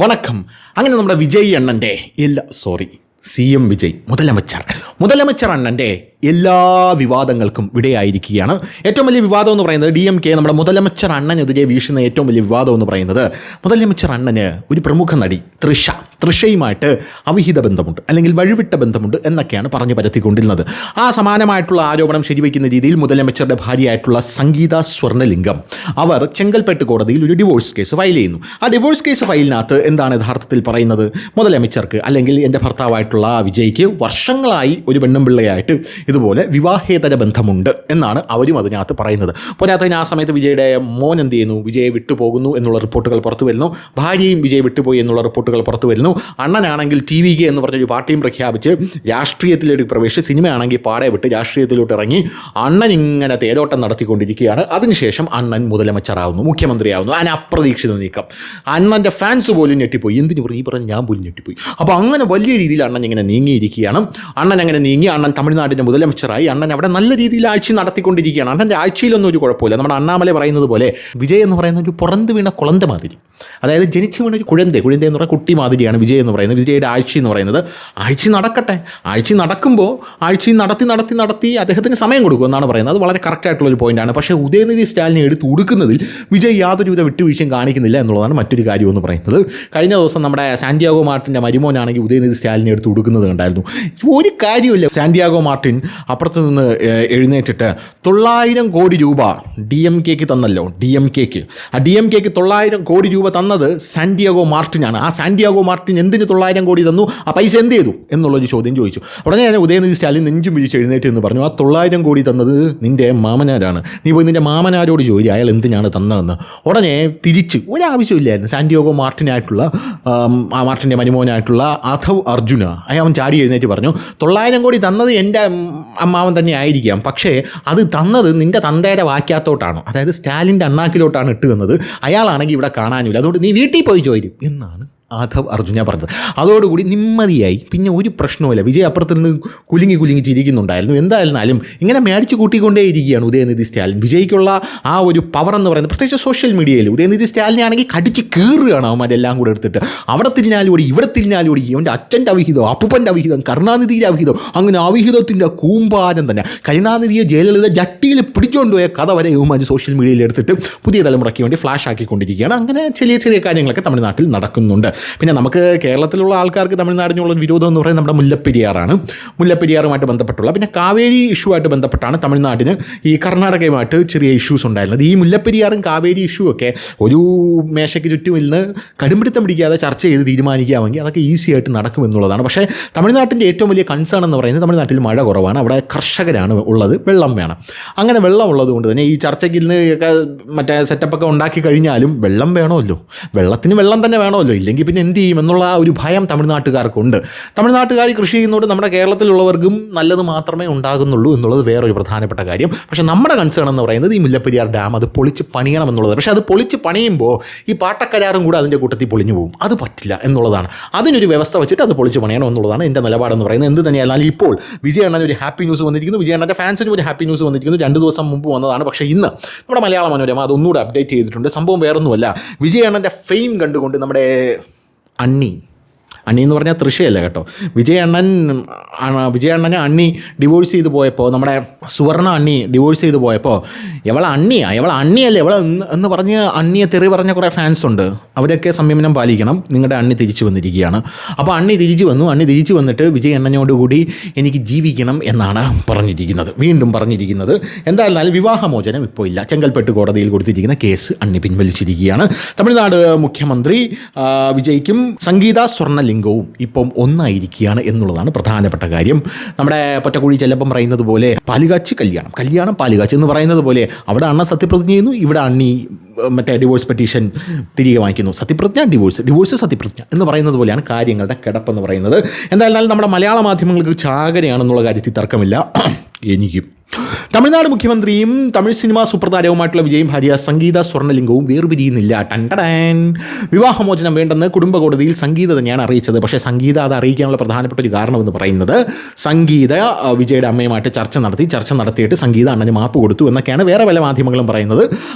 വണക്കം. അങ്ങനെ നമ്മുടെ വിജയ് അണ്ണൻ്റെ CM വിജയ് മുതലമച്ചർ അണ്ണൻ്റെ എല്ലാ വിവാദങ്ങൾക്കും വിടയായിരിക്കുകയാണ്. ഏറ്റവും വലിയ വിവാദം എന്ന് പറയുന്നത് DMK നമ്മുടെ മുതലമച്ചർ അണ്ണനെതിരെ വീശുന്ന ഏറ്റവും വലിയ വിവാദം എന്ന് പറയുന്നത് മുതലമച്ചർ അണ്ണന് ഒരു പ്രമുഖ നടി തൃഷയുമായിട്ട് അവിഹിത ബന്ധമുണ്ട്, അല്ലെങ്കിൽ വഴിവിട്ട ബന്ധമുണ്ട് എന്നൊക്കെയാണ് പറഞ്ഞു പരത്തിക്കൊണ്ടിരുന്നത്. ആ സമാനമായിട്ടുള്ള ആരോപണം ശരിവയ്ക്കുന്ന രീതിയിൽ മുതലമച്ചറുടെ ഭാര്യയായിട്ടുള്ള സംഗീത സ്വർണ്ണലിംഗം അവർ ചെങ്കൽപ്പെട്ട് കോടതിയിൽ ഒരു ഡിവോഴ്സ് കേസ് ഫയൽ ചെയ്യുന്നു. ആ ഡിവോഴ്സ് കേസ് ഫയലിനകത്ത് എന്താണ് യഥാർത്ഥത്തിൽ പറയുന്നത്? മുതലമച്ചർക്ക് അല്ലെങ്കിൽ എൻ്റെ ഭർത്താവായിട്ടുള്ള വിജയ്ക്ക് വർഷങ്ങളായി ഒരു പെണ്ണും പിള്ളയായിട്ട് ഇതുപോലെ വിവാഹേതര ബന്ധമുണ്ട് എന്നാണ് അവരും അതിനകത്ത് പറയുന്നത്. പോരാത്തതിന് ആ സമയത്ത് വിജയുടെ മോൻ എന്ത് ചെയ്യുന്നു? വിജയെ വിട്ടുപോകുന്നു എന്നുള്ള റിപ്പോർട്ടുകൾ പുറത്തു വരുന്നു. ഭാര്യയും വിജയ് വിട്ടുപോയി എന്നുള്ള റിപ്പോർട്ടുകൾ പുറത്തു വരുന്നു. അണ്ണനാണെങ്കിൽ TVK എന്ന് പറഞ്ഞൊരു പാർട്ടിയും പ്രഖ്യാപിച്ച് രാഷ്ട്രീയത്തിലേക്ക് പ്രവേശിച്ച്, സിനിമയാണെങ്കിൽ പാടെ വിട്ട് രാഷ്ട്രീയത്തിലോട്ട് ഇറങ്ങി അണ്ണൻ ഇങ്ങനെ തേരോട്ടം നടത്തിക്കൊണ്ടിരിക്കുകയാണ്. അതിനുശേഷം അണ്ണൻ മുതലമച്ചറാവുന്നു, മുഖ്യമന്ത്രിയാവുന്നു. അതിന് അപ്രതീക്ഷിത നീക്കം. അണ്ണൻ്റെ ഫാൻസ് പോലും ഞെട്ടിപ്പോയി. എന്തിനു പറയും? ഈ പറഞ്ഞ് ഞാൻ പോലും ഞെട്ടിപ്പോയി. അപ്പോൾ അങ്ങനെ വലിയ രീതിയിൽ അണ്ണൻ ഇങ്ങനെ നീങ്ങിയിരിക്കുകയാണ്. അണ്ണൻ അങ്ങനെ നീങ്ങി അണ്ണൻ തമിഴ്നാടിൻ്റെ മുതലമച്ചറായി. അണ്ണൻ അവിടെ നല്ല രീതിയിൽ ആഴ്ച നടത്തിക്കൊണ്ടിരിക്കുകയാണ്. അണ്ണൻ്റെ ആഴ്ചയിലൊന്നും ഒരു കുഴപ്പമില്ല. നമ്മുടെ അണ്ണാമല പറയുന്നത് പോലെ വിജയ് എന്ന് പറയുന്ന ഒരു പുറന്ത് വീണ കുളന്ത മാതിരി, അതായത് ജനിച്ചു വീണ ഒരു കുഴന്ത എന്ന് പറയുന്ന കുട്ടി മാതിരിയാണ് വിജയ് എന്ന് പറയുന്നത്. വിജയുടെ ആഴ്ച എന്ന് പറയുന്നത് ആഴ്ച നടക്കട്ടെ. ആഴ്ച നടക്കുമ്പോൾ ആഴ്ച നടത്തി അദ്ദേഹത്തിന് സമയം കൊടുക്കും എന്നാണ് പറയുന്നത്. അത് വളരെ കറക്റ്റായിട്ടുള്ളൊരു പോയിൻ്റാണ്. പക്ഷേ ഉദയനിധി സ്റ്റാലിനെ എടുത്ത് കൊടുക്കുന്നതിൽ വിജയ് യാതൊരുവിധ വിട്ടുവീഴ്ചയും കാണിക്കുന്നില്ല എന്നുള്ളതാണ് മറ്റൊരു കാര്യം എന്ന് പറയുന്നത്. കഴിഞ്ഞ ദിവസം നമ്മുടെ സാന്റിയാഗോ മാർട്ടിൻ്റെ മരുമോനാണെങ്കിൽ ഉദയനിധി സ്റ്റാലിനെ എടുത്ത് കൊടുക്കുന്നത് കണ്ടായിരുന്നു. ഒരു കാര്യമില്ല. സാന്റിയാഗോ മാർട്ടിൻ അപ്പുറത്ത് നിന്ന് എഴുന്നേറ്റിട്ട് 900 കോടി രൂപ DMKക്ക് തന്നല്ലോ. ആ DMKക്ക് 900 കോടി രൂപ തന്നത് സാന്റിയാഗോ മാർട്ടിനാണ്. ആ സാന്റിയാഗോ മാർട്ടിൻ എന്തിന് 900 കോടി തന്നു? ആ പൈസ എന്ത് ചെയ്തു എന്നുള്ളൊരു ചോദ്യം ചോദിച്ചു. ഉടനെ ഞാൻ ഉദയനിധി സ്റ്റാലിൻ നെഞ്ചും വിരിച്ച് എഴുന്നേറ്റ് എന്ന് പറഞ്ഞു, ആ 900 കോടി തന്നത് നിൻ്റെ മാമനാരാണ്. നീ പോയി നിൻ്റെ മാമനാരോട് ചോദിച്ചു അയാൾ എന്തിനാണ് തന്നതെന്ന്. ഉടനെ തിരിച്ച് ഒരാവശ്യമില്ലായിരുന്നു. സാന്റിയാഗോ മാർട്ടിനായിട്ടുള്ള മാർട്ടിൻ്റെ മരുമോനായിട്ടുള്ള അഥവ് അർജുന അവൻ ചാടി എഴുന്നേറ്റ് പറഞ്ഞു, 900 കോടി തന്നത് എൻ്റെ അമ്മാവൻ തന്നെ ആയിരിക്കാം, പക്ഷേ അത് തന്നത് നിൻ്റെ തന്തയുടെ വാക്യാത്തോട്ടാണ്, അതായത് സ്റ്റാലിൻ്റെ അണ്ണാക്കിലോട്ടാണ് ഇട്ട് തന്നത്. അയാളാണെങ്കിൽ ഇവിടെ കാണാനില്ല, അതുകൊണ്ട് നീ വീട്ടിൽ പോയി ചോദിക്കും എന്നാണ് ആധവ് അർജുന പറഞ്ഞത്. അതോടുകൂടി നിമ്മതിയായി. പിന്നെ ഒരു പ്രശ്നവുമില്ല. വിജയ് അപ്പുറത്ത് നിന്ന് കുലുങ്ങി ചിരിക്കുന്നുണ്ടായിരുന്നു. എന്തായിരുന്നാലും ഇങ്ങനെ മേടിച്ച് കൂട്ടിക്കൊണ്ടേയിരിക്കുകയാണ് ഉദയനിധി സ്റ്റാലിൻ. വിജയ്ക്കുള്ള ആ ഒരു പവർ എന്ന് പറയുന്നത്, പ്രത്യേകിച്ച് സോഷ്യൽ മീഡിയയിൽ ഉദയനിധി സ്റ്റാലിനെ ആണെങ്കിൽ കടിച്ച് കീറുകയാണ് അവന്മാരെല്ലാം കൂടെ എടുത്തിട്ട്. അവിടെ തിരിഞ്ഞാലൂടി ഇവിടെ തിരിഞ്ഞാലൂടി അവൻ്റെ അച്ഛൻ്റെ അവിഹിതം, അപ്പൂപ്പൻ്റെ അവിഹിതം, കരുണാനിധിയുടെ അവിഹിതം, അങ്ങനെ അവിഹിതത്തിൻ്റെ കൂമ്പാരം തന്നെ. കരുണാനിധിയെ ജയലളിത ജട്ടിയിൽ പിടിച്ചുകൊണ്ടുപോയ കഥ വരെ ഇവന്മാർ സോഷ്യൽ മീഡിയയിൽ എടുത്തിട്ട് പുതിയ തലമുറയ്ക്ക് വേണ്ടി ഫ്ലാഷ് ആക്കിക്കൊണ്ടിരിക്കുകയാണ്. അങ്ങനെ ചെറിയ കാര്യങ്ങളൊക്കെ തമിഴ്നാട്ടിൽ നടക്കുന്നുണ്ട്. പിന്നെ നമുക്ക് കേരളത്തിലുള്ള ആൾക്കാർക്ക് തമിഴ്നാടിനുള്ള വിരോധം എന്ന് പറയുന്നത് നമ്മുടെ മുല്ലപ്പെരിയാറാണ്. മുല്ലപ്പെരിയാറുമായിട്ട് ബന്ധപ്പെട്ടുള്ള, പിന്നെ കാവേരി ഇഷ്യൂ ആയിട്ട് ബന്ധപ്പെട്ടാണ് തമിഴ്നാടിന് ഈ കർണാടകയുമായിട്ട് ചെറിയ ഇഷ്യൂസ് ഉണ്ടായിരുന്നത്. ഈ മുല്ലപ്പെരിയാറും കാവേരി ഇഷ്യൂ ഒക്കെ ഒരു മേശയ്ക്ക് ചുറ്റും ഇന്ന് കടുംപിടുത്തം പിടിക്കാതെ ചർച്ച ചെയ്ത് തീരുമാനിക്കാമെങ്കിൽ അതൊക്കെ ഈസി ആയിട്ട് നടക്കുമെന്നുള്ളതാണ്. പക്ഷേ തമിഴ്നാട്ടിൻ്റെ ഏറ്റവും വലിയ കൺസേൺ എന്ന് പറയുന്നത്, തമിഴ്നാട്ടിൽ മഴ കുറവാണ്, അവിടെ കർഷകരാണ് ഉള്ളത്, വെള്ളം വേണം. അങ്ങനെ വെള്ളം ഉള്ളത് കൊണ്ട് തന്നെ ഈ ചർച്ചയ്ക്ക് ഇന്ന് ഒക്കെ മറ്റേ സെറ്റപ്പൊക്കെ ഉണ്ടാക്കി കഴിഞ്ഞാലും വെള്ളം വേണമല്ലോ, വെള്ളത്തിന് വെള്ളം തന്നെ വേണമല്ലോ, ഇല്ലെങ്കിൽ പിന്നെ എന്ത് ചെയ്യും എന്നുള്ള ഒരു ഭയം തമിഴ്നാട്ടുകാർക്കുണ്ട്. തമിഴ്നാട്ടുകാർ കൃഷി ചെയ്യുന്നതുകൊണ്ട് നമ്മുടെ കേരളത്തിലുള്ളവർക്കും നല്ലത് മാത്രമേ ഉണ്ടാകുന്നുള്ളൂ എന്നുള്ളത് വേറൊരു പ്രധാനപ്പെട്ട കാര്യം. പക്ഷേ നമ്മുടെ കൺസേൺ എന്ന് പറയുന്നത് ഈ മുല്ലപ്പെരിയാർ ഡാം അത് പൊളിച്ച് പണിയണം എന്നുള്ളത്. പക്ഷേ അത് പൊളിച്ച് പണിയുമ്പോൾ ഈ പാട്ടക്കരാറും കൂടെ അതിൻ്റെ കൂട്ടത്തിൽ പൊളിഞ്ഞു പോകും. അത് പറ്റില്ല എന്നുള്ളതാണ്. അതിനൊരു വ്യവസ്ഥ വെച്ചിട്ട് അത് പൊളിച്ച് പണിയണം എന്നുള്ളതാണ് എൻ്റെ നിലപാടെന്ന് പറയുന്നത്. എന്ത് തന്നെയായാലും ഇപ്പോൾ വിജയ് അണ്ണന് ഒരു ഹാപ്പി ന്യൂസ് വന്നിരിക്കുന്നു. വിജയ് അണ്ണൻ്റെ ഫാൻസിനും ഒരു ഹാപ്പി ന്യൂസ് വന്നിരിക്കുന്നു. 2 ദിവസം മുമ്പ് വന്നതാണ്. പക്ഷേ ഇന്ന് നമ്മുടെ മലയാള മനോരമ അതൊന്നുകൂടെ അപ്ഡേറ്റ് ചെയ്തിട്ടുണ്ട്. സംഭവം വേറൊന്നുമല്ല, വിജയ് അണ്ണൻ്റെ ഫെയിം കണ്ടുകൊണ്ട് നമ്മുടെ അണ്ണി എന്ന് പറഞ്ഞാൽ തൃശയല്ല കേട്ടോ, വിജയ് അണ്ണനെ അണ്ണി ഡിവോഴ്സ് ചെയ്ത് പോയപ്പോൾ, നമ്മുടെ സുവർണ അണ്ണി ഡിവോഴ്സ് ചെയ്ത് പോയപ്പോൾ ഇവൾ അണ്ണിയല്ലേ എന്ന് പറഞ്ഞ് അണ്ണിയെ തെറി പറഞ്ഞ കുറേ ഫാൻസ് ഉണ്ട്. അവരൊക്കെ സംയമനം പാലിക്കണം. നിങ്ങളുടെ അണ്ണി തിരിച്ചു വന്നിരിക്കുകയാണ്. അപ്പോൾ അണ്ണി തിരിച്ചു വന്നിട്ട് വിജയ് അണ്ണനോടുകൂടി എനിക്ക് ജീവിക്കണം എന്നാണ് വീണ്ടും പറഞ്ഞിരിക്കുന്നത്. എന്തായാലും വിവാഹമോചനം ഇപ്പോൾ ഇല്ല. ചെങ്കൽപ്പെട്ട് കോടതിയിൽ കൊടുത്തിരിക്കുന്ന കേസ് അണ്ണി പിൻവലിച്ചിരിക്കുകയാണ്. തമിഴ്നാട് മുഖ്യമന്ത്രി വിജയ്ക്കും സംഗീത സ്വർണ്ണലിംഗവും ഇപ്പം ഒന്നായിരിക്കുകയാണ് എന്നുള്ളതാണ് പ്രധാനപ്പെട്ട കാര്യം. നമ്മുടെ പൊറ്റക്കുഴി ചെല്ലപ്പം പറയുന്നത് പോലെ പാലുകാച്ചി കല്യാണം പാലുകാച്ചി എന്ന് പറയുന്നത് പോലെ അവിടെ അണ്ണ സത്യപ്രതിജ്ഞ ചെയ്യുന്നു, ഇവിടെ അണ്ണി മറ്റേ ഡിവോഴ്സ് പെറ്റീഷൻ തിരികെ വാങ്ങിക്കുന്നു. സത്യപ്രതിജ്ഞ ഡിവോഴ്സ് സത്യപ്രതിജ്ഞ എന്ന് പറയുന്നത് പോലെയാണ് കാര്യങ്ങളുടെ കിടപ്പെന്ന് പറയുന്നത്. എന്തായാലും നമ്മുടെ മലയാള മാധ്യമങ്ങൾക്ക് ചാകരയാണെന്നുള്ള കാര്യത്തിൽ തർക്കമില്ല. എനിക്കും തമിഴ്നാട് മുഖ്യമന്ത്രിയും തമിഴ് സിനിമാ സൂപ്രതാരവുമായിട്ടുള്ള വിജയും ഭാര്യ സംഗീത സ്വർണ്ണലിംഗവും വേർപിരിയുന്നില്ല. ടണ്ടടാൻ. വിവാഹമോചനം വേണ്ടെന്ന് കുടുംബ കോടതിയിൽ സംഗീത തന്നെയാണ് അറിയിച്ചത്. പക്ഷേ സംഗീത അത് അറിയിക്കാനുള്ള പ്രധാനപ്പെട്ട ഒരു കാരണമെന്ന് പറയുന്നത് സംഗീത വിജയുടെ അമ്മയുമായിട്ട് ചർച്ച നടത്തിയിട്ട് സംഗീത അണ്ണന് മാപ്പ് കൊടുത്തു എന്നൊക്കെയാണ് വേറെ പല മാധ്യമങ്ങളും പറയുന്നത്.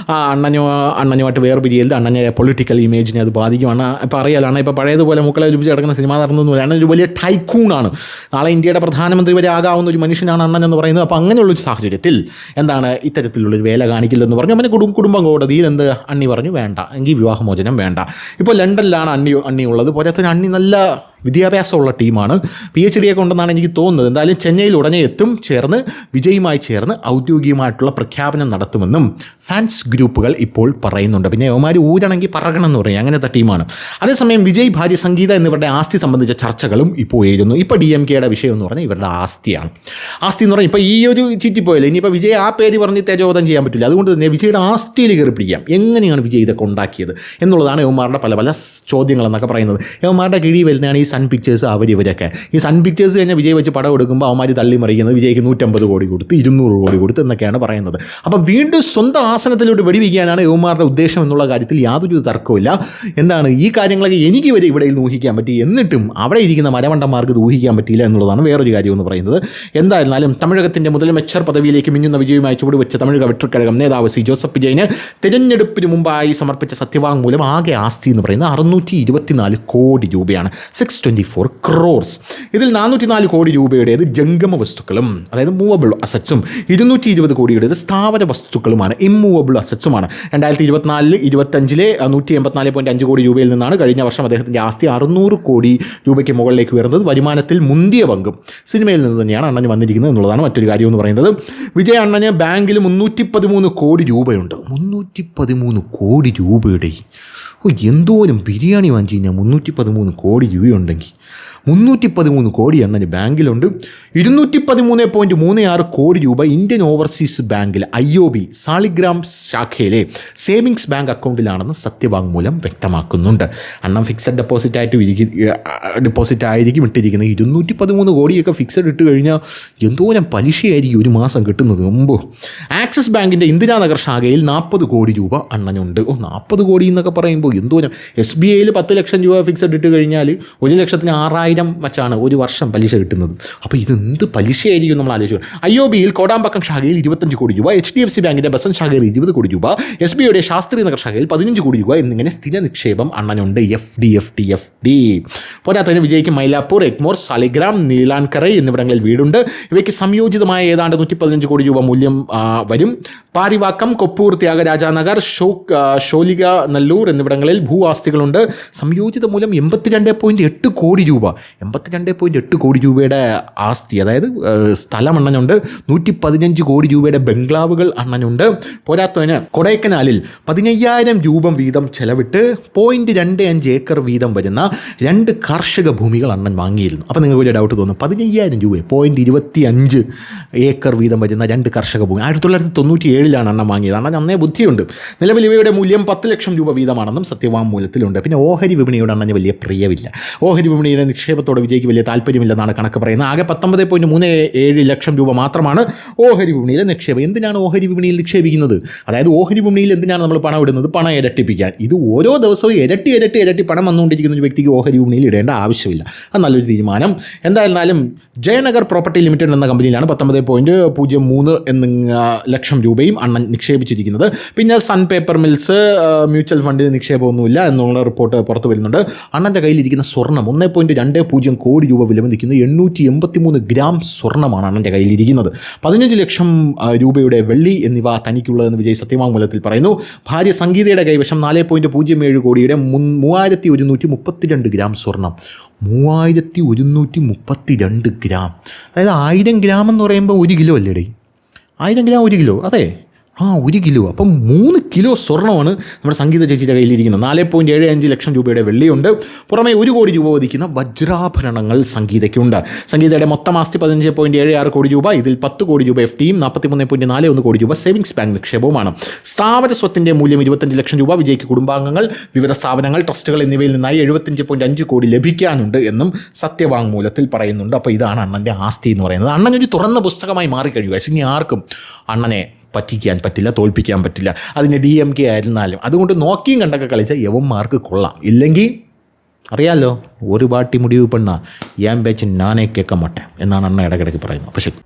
അണ്ണനുമായിട്ട് വേർപിരിയൽ അണ്ണനെ പൊളിറ്റിക്കൽ ഇമേജിനെ അത് ബാധിക്കുമാണ്. ഇപ്പോൾ അറിയാലാണ്, ഇപ്പോൾ പഴയതുപോലെ മുക്കളെ ഒരുമിച്ച് കിടക്കുന്ന സിനിമ നടന്നൊന്നുമില്ല. അണ്ണൻ ഒരു വലിയ ടൈക്കൂണാണ്. നാളെ ഇന്ത്യയുടെ പ്രധാനമന്ത്രി വരെ ആകാവുന്ന ഒരു മനുഷ്യനാണ് അണ്ണൻ എന്ന് പറയുന്നത്. അപ്പോൾ അങ്ങനെയുള്ള സാഹചര്യത്തിൽ എന്താണ് ഇത്തരത്തിലുള്ളൊരു വേല കാണിക്കില്ലെന്ന് പറഞ്ഞു. അവന് കുടുംബം കോടതിയിൽ അണ്ണി പറഞ്ഞു വേണ്ട, എങ്കിൽ വിവാഹമോചനം വേണ്ട. ഇപ്പോൾ ലണ്ടനിലാണ് അണ്ണി ഉള്ളത്. പോരാത്തതിന് അണ്ണി നല്ല വിദ്യാഭ്യാസമുള്ള ടീമാണ്, PhD ഒക്കെ ഉണ്ടെന്നാണ് എനിക്ക് തോന്നുന്നത്. എന്തായാലും ചെന്നൈയിൽ ഉടനെ എത്തും, വിജയുമായി ചേർന്ന് ഔദ്യോഗികമായിട്ടുള്ള പ്രഖ്യാപനം നടത്തുമെന്നും ഫാൻസ് ഗ്രൂപ്പുകൾ ഇപ്പോൾ പറയുന്നുണ്ട്. പിന്നെ യവന്മാർ ഊരണമെങ്കിൽ പറകണം എന്ന് പറയും, അങ്ങനത്തെ ടീമാണ്. അതേസമയം വിജയ്, ഭാര്യ സംഗീത എന്നിവരുടെ ആസ്തി സംബന്ധിച്ച ചർച്ചകളും ഇപ്പോൾ ഉയരുന്നു. ഇപ്പോൾ DMKയുടെ വിഷയം എന്ന് പറഞ്ഞാൽ ഇവരുടെ ആസ്തിയാണ്. ആസ്തി എന്ന് പറഞ്ഞാൽ ഇപ്പോൾ ഈ ഒരു ചീറ്റിപ്പോയല്ലോ, ഇനിയിപ്പോൾ വിജയ് ആ പേര് പറഞ്ഞ് തേജോധം ചെയ്യാൻ പറ്റില്ല. അതുകൊണ്ട് തന്നെ വിജയുടെ ആസ്തിയിൽ കയറി പിടിക്കാം. എങ്ങനെയാണ് വിജയ് ഇതൊക്കെ ഉണ്ടാക്കിയത് എന്നുള്ളതാണ് യവന്മാരുടെ പല ചോദ്യങ്ങളെന്നൊക്കെ പറയുന്നത്. യവന്മാരുടെ കിഴി വരുന്നതാണ് ഈ സൺ പിക്ചേഴ്സ്, ഇവരൊക്കെ. ഈ സൺ പിക്ചേഴ്സ് കഴിഞ്ഞാൽ വിജയ് വെച്ച് പടം എടുക്കുമ്പോൾ അവന്മാർ തള്ളി മറിക്കുന്നത് വിജയ്ക്ക് 150 കോടി കൊടുത്ത് 200 കോടി കൊടുത്ത് എന്നൊക്കെയാണ് പറയുന്നത്. അപ്പോൾ വീണ്ടും സ്വന്തം ആസനത്തിലൂടെ വെടിവെക്കാനാണ് യവന്മാരുടെ ഉദ്ദേശം എന്നുള്ള കാര്യത്തിൽ യാതൊരു തർക്കമില്ല. എന്താണ് ഈ കാര്യങ്ങളൊക്കെ എനിക്ക് വരെ ഇവിടെ ഊഹിക്കാൻ പറ്റി, എന്നിട്ടും അവിടെ ഇരിക്കുന്ന മരമണ്ടന്മാർക്ക് ഇത് ഊഹിക്കാൻ പറ്റിയില്ല എന്നുള്ളതാണ് വേറൊരു കാര്യം എന്ന് പറയുന്നത്. എന്തായിരുന്നാലും തമിഴകത്തിൻ്റെ മുതലമച്ചർ പദവിയിലേക്ക് മിന്നുന്ന വിജയുമായി ചുവടുവെച്ച തമിഴക വെട്ടിക്കഴകം നേതാവ് സി ജോസഫ് വിജയന് തിരഞ്ഞെടുപ്പിന് മുമ്പായി സമർപ്പിച്ച സത്യവാങ്മൂലം ആകെ ആസ്തി എന്ന് പറയുന്നത് 624 കോടി രൂപയാണ്. 624 crores. ഇതിൽ 404 കോടി രൂപയുടേത് ജംഗമ വസ്തുക്കളും, അതായത് മൂവബിൾ അസറ്റ്സും, 220 കോടിയുടേത് സ്ഥാവര വസ്തുക്കളുമാണ്, ഇമ്മൂവബിൾ അസറ്റ്സുമാണ്. 2024-25 184.5 കോടി രൂപയിൽ നിന്നാണ് കഴിഞ്ഞ വർഷം അദ്ദേഹത്തിൻ്റെ ആസ്തി 600 കോടി രൂപയ്ക്ക് മുകളിലേക്ക് ഉയർന്നത്. വരുമാനത്തിൽ മുന്തിയ പങ്കും സിനിമയിൽ നിന്ന് തന്നെയാണ് അണ്ണന് വന്നിരിക്കുന്നത് എന്നുള്ളതാണ് മറ്റൊരു കാര്യം എന്ന് പറയുന്നത്. വിജയ് അണ്ണന് ബാങ്കിൽ 313 കോടി രൂപയുണ്ട്. 313 കോടി രൂപയുടെ എന്തോരം ബിരിയാണി വാങ്ങിച്ചു കഴിഞ്ഞാൽ 313 കോടി രൂപയുണ്ടെങ്കിൽ 313 കോടി അണ്ണന് ബാങ്കിലുണ്ട്. 213.36 കോടി രൂപ ഇന്ത്യൻ ഓവർസീസ് ബാങ്കിൽ IOB സാളിഗ്രാം ശാഖയിലെ സേവിങ്സ് ബാങ്ക് അക്കൗണ്ടിലാണെന്ന് സത്യവാങ്മൂലം വ്യക്തമാക്കുന്നുണ്ട്. അണ്ണൻ ഫിക്സഡ് ഡെപ്പോസിറ്റ് ആയിരിക്കും ഇട്ടിരിക്കുന്നത്. 213 കോടിയൊക്കെ ഫിക്സഡ് ഇട്ട് കഴിഞ്ഞാൽ എന്തോരം പലിശയായിരിക്കും ഒരു മാസം കിട്ടുന്നത്. മുമ്പ് ആക്സിസ് ബാങ്കിൻ്റെ ഇന്ദിരാനഗർ ശാഖയിൽ 40 കോടി രൂപ അണ്ണനുണ്ട്. 40 കോടി എന്നൊക്കെ പറയുമ്പോൾ എന്തോരം. SBIയിൽ 10 ലക്ഷം രൂപ ഫിക്സഡ് ഇട്ട് കഴിഞ്ഞാൽ 1,06,000 വച്ചാണ് ഒരു വർഷം പലിശ കിട്ടുന്നത്. അപ്പോൾ ഇതെന്ത് പലിശയായിരിക്കും നമ്മൾ ആലോചിച്ചു. IOBയിൽ കോടാമ്പക്കം ശാഖയിൽ 25 കോടി രൂപ, HDFC ബാങ്കിൻ്റെ ബസൻ ശാഖയിൽ 20 കോടി രൂപ, SBIയുടെ ശാസ്ത്രി നഗർ ശാഖയിൽ 15 കോടി രൂപ എന്നിങ്ങനെ സ്ഥിര നിക്ഷേപം അണ്ണനുണ്ട്. FD. പോരാത്തതിന് വിജയ്ക്ക് മൈലാപ്പൂർ, എഗ്മോർ, സാലിഗ്രാം, നീലാൻകരൈ എന്നിവിടങ്ങളിൽ വീടുണ്ട്. ഇവയ്ക്ക് സംയോജിതമായ ഏതാണ്ട് 115 കോടി രൂപ മൂല്യം വരും. പാരിവാക്കം, കൊപ്പൂർ, ത്യാഗരാജനഗർ, ഷോലിക, നല്ലൂർ എന്നിവിടങ്ങളിൽ ഭൂ ആസ്തികളുണ്ട്. സംയോജിത മൂല്യം 82.8 കോടി രൂപ. 82.8 കോടി രൂപയുടെ ആസ്തി, അതായത് സ്ഥലം അണ്ണനുണ്ട്. 115 കോടി രൂപയുടെ ബംഗ്ലാവുകൾ അണ്ണനുണ്ട്. പോരാത്തതിന് കൊടൈക്കനാലിൽ 15,000 രൂപ വീതം ചെലവിട്ട് 0.25 ഏക്കർ വീതം വരുന്ന 2 കാർഷിക ഭൂമികൾ അണ്ണൻ വാങ്ങിയിരുന്നു. അപ്പോൾ നിങ്ങൾക്ക് വലിയ ഡൗട്ട് തോന്നും, 15,000 രൂപ 0.25 ഏക്കർ വീതം വരുന്ന 2 കാർഷിക ഭൂമി 1997 അണ്ണൻ വാങ്ങിയത്. അണ്ണൻ അന്നേ ബുദ്ധിയുണ്ട്. നിലവിൽ ഇവയുടെ മൂല്യം 10 ലക്ഷം രൂപ വീതമാണെന്നും സത്യവാങ്മൂലത്തിലുണ്ട്. പിന്നെ ഓഹരി വിപണിയോട് അണ്ണന് വലിയ പ്രിയമില്ല. ഓഹരി വിപണിയുടെ നിക്ഷേപത്തോട് വിജയ്ക്ക് വലിയ താല്പര്യമില്ലെന്നാണ് കണക്ക് പറയുന്നത്. ആകെ 19.37 ലക്ഷം രൂപ മാത്രമാണ് ഓഹരി വിപണിയിലെ നിക്ഷേപം. എന്തിനാണ് ഓഹരി വിപണിയിൽ നിക്ഷേപിക്കുന്നത്? അതായത് ഓഹരി വിപണിയിൽ എന്തിനാണ് നമ്മൾ പണം ഇടുന്നത്? പണം ഇരട്ടിപ്പിക്കാൻ. ഇത് ഓരോ ദിവസവും ഇരട്ടി പണം വന്നുകൊണ്ടിരിക്കുന്ന ഒരു വ്യക്തിക്ക് ഓഹരി വിപണിയിൽ ഇടേണ്ട ആവശ്യമില്ല. അത് നല്ലൊരു തീരുമാനം. എന്തായിരുന്നാലും ജയനഗർ പ്രോപ്പർട്ടി ലിമിറ്റഡ് എന്ന കമ്പനിയിലാണ് 19.03 ലക്ഷം രൂപയും അണ്ണൻ നിക്ഷേപിച്ചിരിക്കുന്നത്. പിന്നെ സൺ പേപ്പർ മിൽസ് മ്യൂച്വൽ ഫണ്ടിന് നിക്ഷേപമൊന്നുമില്ല എന്നുള്ള റിപ്പോർട്ട് പുറത്തു വരുന്നുണ്ട്. അണ്ണൻ്റെ കയ്യിലിരിക്കുന്ന സ്വർണ്ണം 1.20 കോടി രൂപ വിലമതിക്കുന്ന 883 ഗ്രാം സ്വർണ്ണമാണ് അണ്ണൻ്റെ കയ്യിലിരിക്കുന്നത്. 15 ലക്ഷം രൂപയുടെ വെള്ളി എന്നിവ തനിക്കുള്ളതെന്ന് വിജയ് സത്യവാങ്മൂലത്തിൽ പറയുന്നു. ഭാര്യ സംഗീതയുടെ കൈവശം 4.07 കോടിയുടെ 3132 ഗ്രാം സ്വർണം. 3132 ഗ്രാം, അതായത് 1000 ഗ്രാം എന്ന് പറയുമ്പോൾ 1 കിലോ അല്ലേടേ? 1000 ഗ്രാം 1 കിലോ, അതെ, 1 കിലോ. അപ്പം 3 കിലോ സ്വർണ്ണമാണ് നമ്മുടെ സംഗീത ചേച്ചിയുടെ കയ്യിലിരിക്കുന്നത്. 4.75 ലക്ഷം രൂപയുടെ വെള്ളിയുണ്ട്. പുറമെ 1 കോടി രൂപ ഒതുക്കുന്ന വജ്രാഭരണങ്ങൾ സംഗീതയ്ക്കുണ്ട്. സംഗീതയുടെ മൊത്തം ആസ്തി 15.76 കോടി രൂപ. ഇതിൽ 10 കോടി രൂപ FD-യും 43.41 കോടി രൂപ സേവിങ്സ് ബാങ്ക് നിക്ഷേപവുമാണ്. സ്ഥാവര സ്വത്തിൻ്റെ മൂല്യം 25 ലക്ഷം രൂപ. വിജയ്ക്ക് കുടുംബാംഗങ്ങൾ, വിവിധ സ്ഥാപനങ്ങൾ, ട്രസ്റ്റുകൾ എന്നിവയിൽ നിന്നായി 75.5 കോടി ലഭിക്കാനുണ്ട് എന്നും സത്യവാങ്മൂലത്തിൽ പറയുന്നുണ്ട്. അപ്പോൾ ഇതാണ് അണ്ണൻ്റെ ആസ്തി എന്ന് പറയുന്നത്. അണ്ണൻ ഒരു തുറന്ന പുസ്തകമായി മാറിക്കഴിയുക. ഇനി ആർക്കും അണ്ണനെ പറ്റിക്കാൻ പറ്റില്ല, തോൽപ്പിക്കാൻ പറ്റില്ല. അതിന് DMK ആയിരുന്നാലും. അതുകൊണ്ട് നോക്കിയും കണ്ടൊക്കെ കളിച്ച യവന്മാർക്ക് കൊള്ളാം. ഇല്ലെങ്കിൽ അറിയാമല്ലോ, ഒരു പാട്ടി മുടിവ് പെണ്ണ ഞാൻ വെച്ച് നാനേ കേൾക്കാൻ മാട്ടെ എന്നാണ് അണ്ണ ഇടയ്ക്കിടയ്ക്ക് പറയുന്നത്. അപ്പോൾ ശരി.